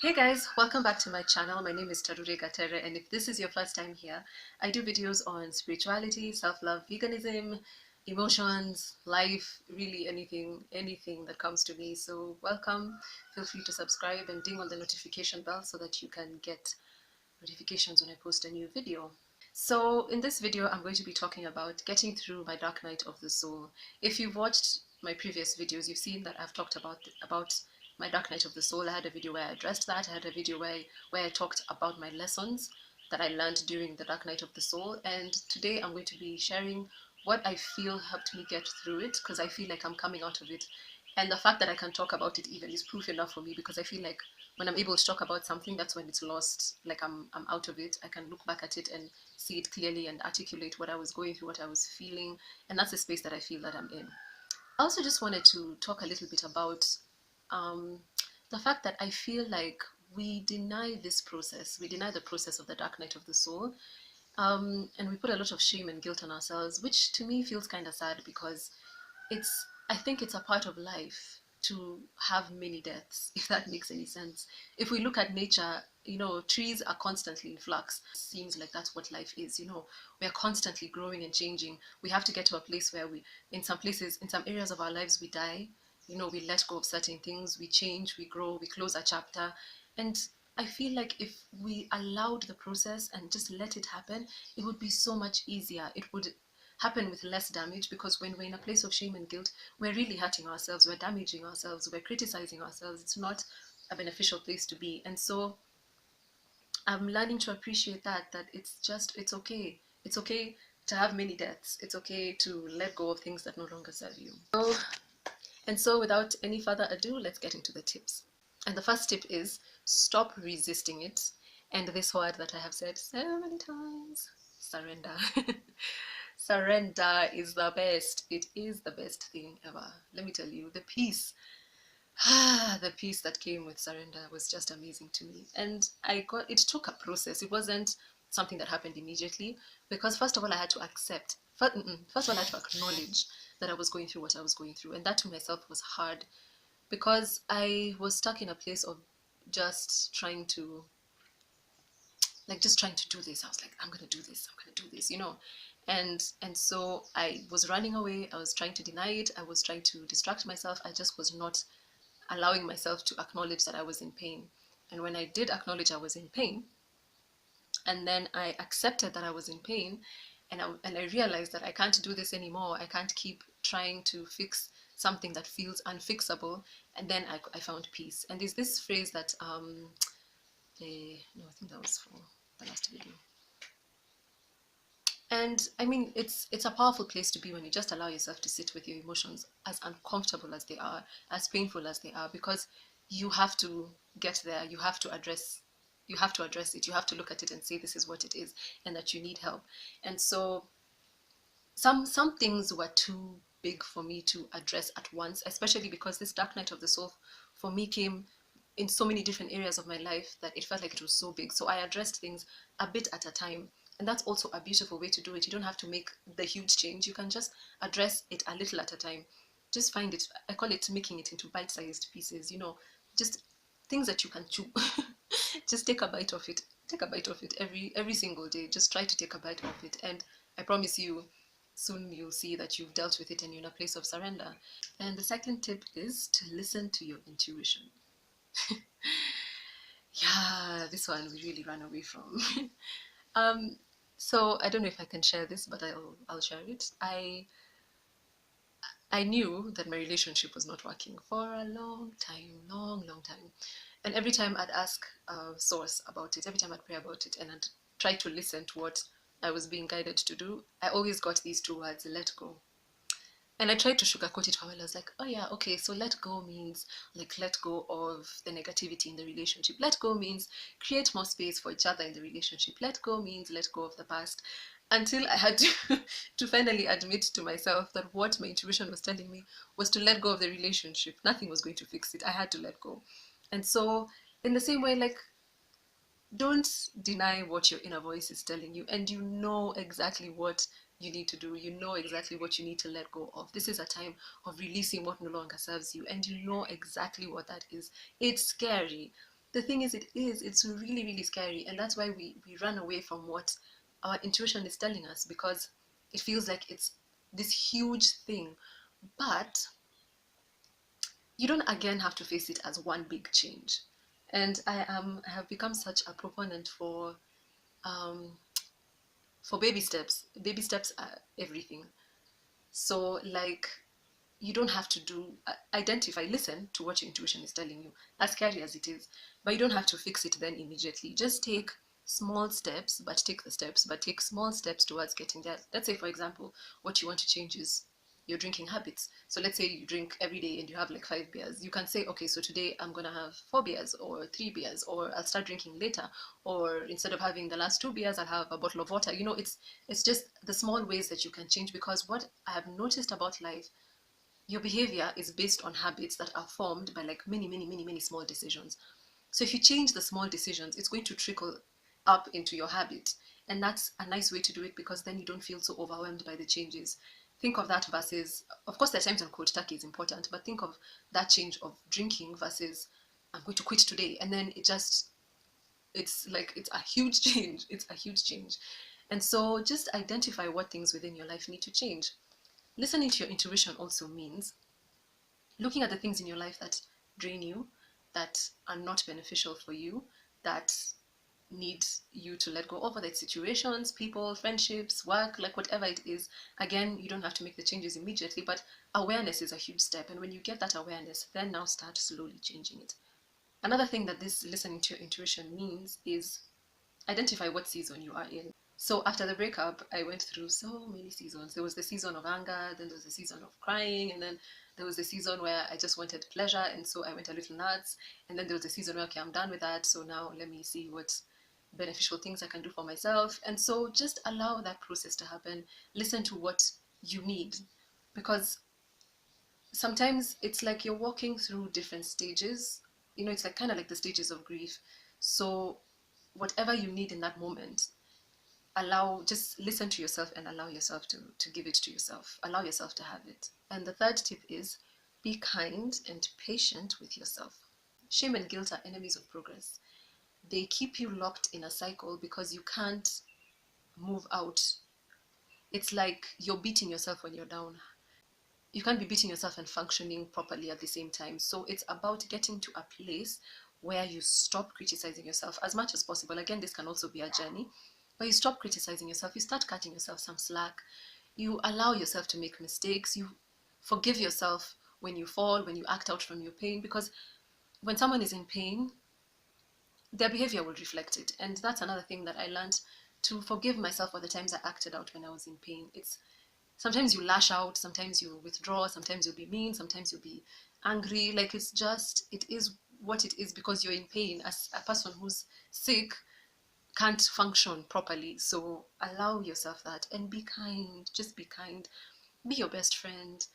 Hey guys, welcome back to my channel. My name is Tarure Gatere, and if this is your first time here, I do videos on spirituality, self-love, veganism, emotions, life, really anything that comes to me. So welcome. Feel free to subscribe and ding on the notification bell so that you can get notifications when I post a new video. So in this video, I'm going to be talking about getting through my dark night of the soul. If you've watched my previous videos, you've seen that I've talked about my dark night of the soul. I had a video where I addressed that. I had a video where I talked about my lessons that I learned during the dark night of the soul. And today I'm going to be sharing what I feel helped me get through it, because I feel like I'm coming out of it. And the fact that I can talk about it even is proof enough for me, because I feel like when I'm able to talk about something, that's when it's lost. Like I'm out of it. I can look back at it and see it clearly and articulate what I was going through, what I was feeling, and that's the space that I feel that I'm in. I also just wanted to talk a little bit about um, the fact that I feel like we deny this process. We deny the process of the dark night of the soul, and we put a lot of shame and guilt on ourselves, which to me feels kind of sad, because I think it's a part of life to have many deaths, if that makes any sense. If we look at nature, trees are constantly in flux. It seems like that's what life is. We are constantly growing and changing. We have to get to a place where in some places, in some areas of our lives, we die. We let go of certain things, we change, we grow, we close a chapter. And I feel like if we allowed the process and just let it happen, it would be so much easier. It would happen with less damage, because when we're in a place of shame and guilt, we're really hurting ourselves, we're damaging ourselves, we're criticizing ourselves. It's not a beneficial place to be. And so I'm learning to appreciate that it's okay. It's okay to have many deaths. It's okay to let go of things that no longer serve you. So without any further ado, let's get into the tips. And the first tip is stop resisting it. And this word that I have said so many times, surrender. Surrender is the best. It is the best thing ever. Let me tell you, the peace, the peace that came with surrender was just amazing to me. And it took a process. It wasn't something that happened immediately, because first of all, I had to accept, first of all, I had to acknowledge that I was going through what I was going through. And that to myself was hard, because I was stuck in a place of just trying to do this. I was like, I'm gonna do this, I'm gonna do this. And so I was running away. I was trying to deny it. I was trying to distract myself. I just was not allowing myself to acknowledge that I was in pain. And when I did acknowledge I was in pain, and then I accepted that I was in pain, and I realized that I can't do this anymore. I can't keep trying to fix something that feels unfixable. And then I found peace. And there's this phrase that no, I think that was for the last video. And I mean, it's a powerful place to be, when you just allow yourself to sit with your emotions, as uncomfortable as they are, as painful as they are, because you have to get there. You have to address it. You have to look at it and say this is what it is, and that you need help. And so some things were too big for me to address at once, especially because this dark night of the soul for me came in so many different areas of my life that it felt like it was so big. So I addressed things a bit at a time. And that's also a beautiful way to do it. You don't have to make the huge change. You can just address it a little at a time. Just find it, I call it making it into bite-sized pieces, just things that you can chew. Just take a bite of it. Take a bite of it every single day. Just try to take a bite of it. And I promise you, soon you'll see that you've dealt with it and you're in a place of surrender. And the second tip is to listen to your intuition. Yeah, this one we really ran away from. um, so I don't know if I can share this, but I'll share it. I knew that my relationship was not working for a long time, long time. And every time I'd ask Source about it, every time I'd pray about it, and I'd try to listen to what I was being guided to do, I always got these two words: let go. And I tried to sugarcoat it for a while. I was like, oh yeah, okay, so let go means like let go of the negativity in the relationship. Let go means create more space for each other in the relationship. Let go means let go of the past. Until I had to, to finally admit to myself that what my intuition was telling me was to let go of the relationship. Nothing was going to fix it. I had to let go. And so, in the same way, like, don't deny what your inner voice is telling you, and you know exactly what you need to do. You know exactly what you need to let go of. This is a time of releasing what no longer serves you, and you know exactly what that is. It's scary. The thing is, it's really, really scary. And that's why we run away from what our intuition is telling us, because it feels like it's this huge thing. But you don't again have to face it as one big change. And I have become such a proponent um, for baby steps. Baby steps are everything. So like, you don't have to do identify, listen to what your intuition is telling you, as scary as it is, but you don't have to fix it then immediately. Just take small steps, but take the steps, but take small steps towards getting there. Let's say, for example, what you want to change is your drinking habits. So let's say you drink every day and you have like 5 beers. You can say, okay, so today I'm gonna have 4 beers or 3 beers, or I'll start drinking later, or instead of having the last 2 beers, I'll have a bottle of water. It's just the small ways that you can change, because what I have noticed about life, your behavior is based on habits that are formed by like many, many, many, many small decisions. So if you change the small decisions, it's going to trickle up into your habit. And that's a nice way to do it, because then you don't feel so overwhelmed by the changes. Think of that versus, of course, there are times when cold turkey is important, but think of that change of drinking versus, I'm going to quit today. And then it's like, it's a huge change. It's a huge change. And so just identify what things within your life need to change. Listening to your intuition also means looking at the things in your life that drain you, that are not beneficial for you, that need you to let go of, whether it's situations, people, friendships, work, like whatever it is. Again, you don't have to make the changes immediately, but awareness is a huge step. And when you get that awareness, then now start slowly changing it. Another thing that this listening to your intuition means is identify what season you are in. So after the breakup, I went through so many seasons. There was the season of anger, then there was the season of crying, and then there was the season where I just wanted pleasure, and so I went a little nuts. And then there was the season where, okay, I'm done with that, so now let me see what beneficial things I can do for myself. And so just allow that process to happen. Listen to what you need, because sometimes it's like you're walking through different stages. It's like kind of like the stages of grief. So whatever you need in that moment, just listen to yourself and allow yourself to give it to yourself. Allow yourself to have it. And the third tip is be kind and patient with yourself. Shame and guilt are enemies of progress. They keep you locked in a cycle because you can't move out. It's like you're beating yourself when you're down. You can't be beating yourself and functioning properly at the same time. So it's about getting to a place where you stop criticizing yourself as much as possible. Again, this can also be a journey, but you stop criticizing yourself. You start cutting yourself some slack. You allow yourself to make mistakes. You forgive yourself when you fall, when you act out from your pain, because when someone is in pain, their behavior will reflect it. And that's another thing that I learned, to forgive myself for the times I acted out when I was in pain. It's sometimes you lash out, sometimes you withdraw, sometimes you'll be mean, sometimes you'll be angry. Like, it is what it is, because you're in pain. As a person who's sick can't function properly. So allow yourself that and be kind. Just be kind. Be your best friend.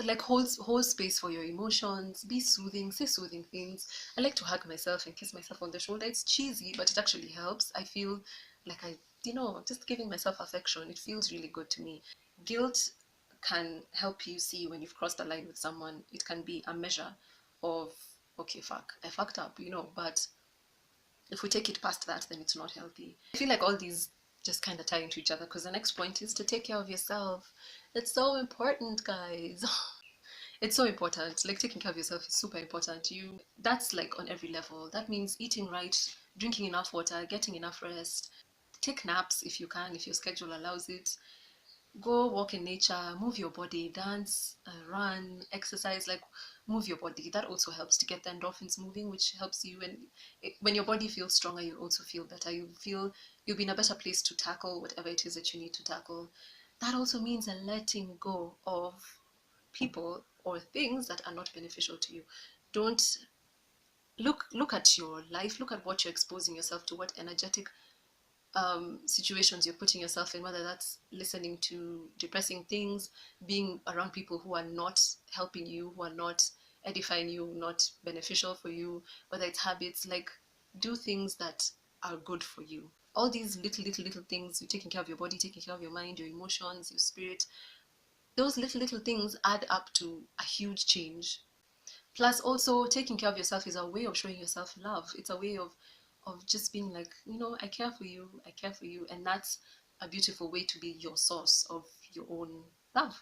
Like, hold space for your emotions. Be soothing. Say soothing things. I like to hug myself and kiss myself on the shoulder. It's cheesy, but it actually helps. I feel like just giving myself affection, it feels really good to me. Guilt can help you see when you've crossed the line with someone. It can be a measure of, okay, fuck, I fucked up, but if we take it past that, then it's not healthy. I feel like all these just kind of tie into each other, because the next point is to take care of yourself. It's so important, guys. It's so important. Like, taking care of yourself is super important. That's like on every level. That means eating right, drinking enough water, getting enough rest. Take naps if you can, if your schedule allows it. Go walk in nature, move your body, dance, run, exercise. Like, move your body. That also helps to get the endorphins moving, which helps you. And when your body feels stronger, you also feel better. You'll be in a better place to tackle whatever it is that you need to tackle. That also means a letting go of people or things that are not beneficial to you. Don't look at your life. Look at what you're exposing yourself to, what energetic situations you're putting yourself in, whether that's listening to depressing things, being around people who are not helping you, who are not edifying you, not beneficial for you, whether it's habits. Like, do things that are good for you. All these little things, you're taking care of your body, taking care of your mind, your emotions, your spirit. Those little things add up to a huge change. Plus, also taking care of yourself is a way of showing yourself love. It's a way of just being like, I care for you, I care for you, and that's a beautiful way to be your source of your own love.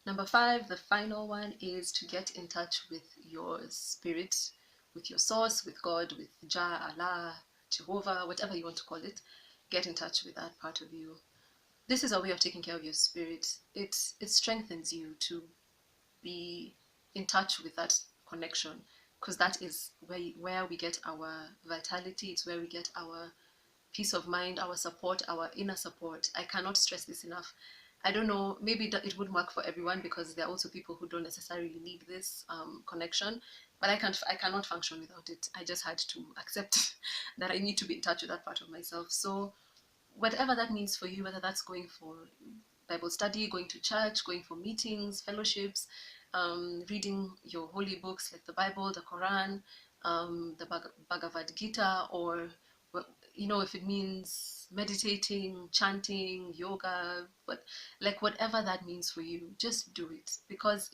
Number five, the final one, is to get in touch with your spirit, with your source, with God, with Jah, Allah, Jehovah, whatever you want to call it. Get in touch with that part of you. This is a way of taking care of your spirit. It strengthens you to be in touch with that connection, because that is where we get our vitality. It's where we get our peace of mind, our support, our inner support. I cannot stress this enough. I don't know, maybe it would work for everyone, because there are also people who don't necessarily need this connection, but I cannot function without it. I just had to accept that I need to be in touch with that part of myself. So whatever that means for you, whether that's going for Bible study, going to church, going for meetings, fellowships, reading your holy books like the Bible, the Quran, the Bhagavad Gita, or if it means meditating, chanting, yoga, but like whatever that means for you, just do it, because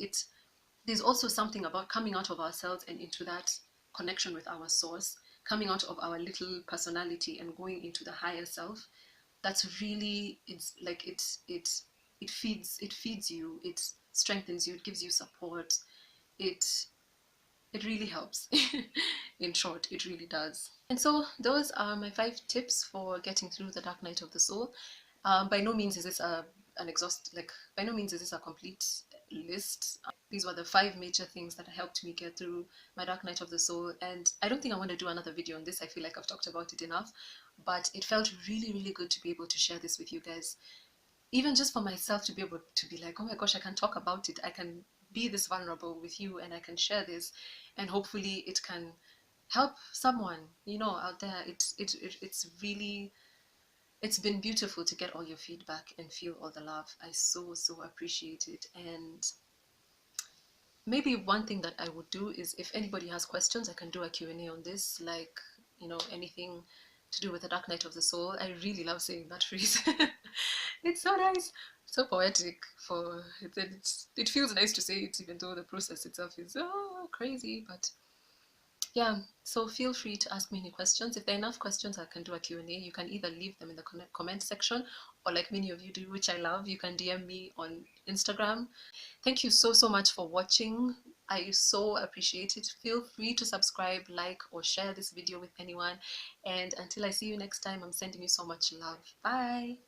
there's also something about coming out of ourselves and into that connection with our source, coming out of our little personality and going into the higher self. That's really, it's like it feeds you, it strengthens you, it gives you support, it it really helps. In short, it really does. And so those are my 5 tips for getting through the dark night of the soul. By no means is this an exhaust like by no means is this a complete list. These were the 5 major things that helped me get through my dark night of the soul, and I don't think I want to do another video on this. I feel like I've talked about it enough, but it felt really, really good to be able to share this with you guys, even just for myself, to be able to be like, oh my gosh, I can talk about it, I can be this vulnerable with you, and I can share this, and hopefully it can help someone out there. It's really, it's been beautiful to get all your feedback and feel all the love. I so appreciate it. And maybe one thing that I would do is, if anybody has questions, I can do a Q&A on this, like, anything to do with the dark night of the soul. I really love saying that phrase. It's so nice, so poetic. It feels nice to say it, even though the process itself is crazy. But yeah, so feel free to ask me any questions. If there are enough questions, I can do a Q&A. You can either leave them in the comment section, or like many of you do, which I love, you can DM me on Instagram. Thank you so much for watching. I so appreciate it. Feel free to subscribe, like, or share this video with anyone. And until I see you next time, I'm sending you so much love. Bye.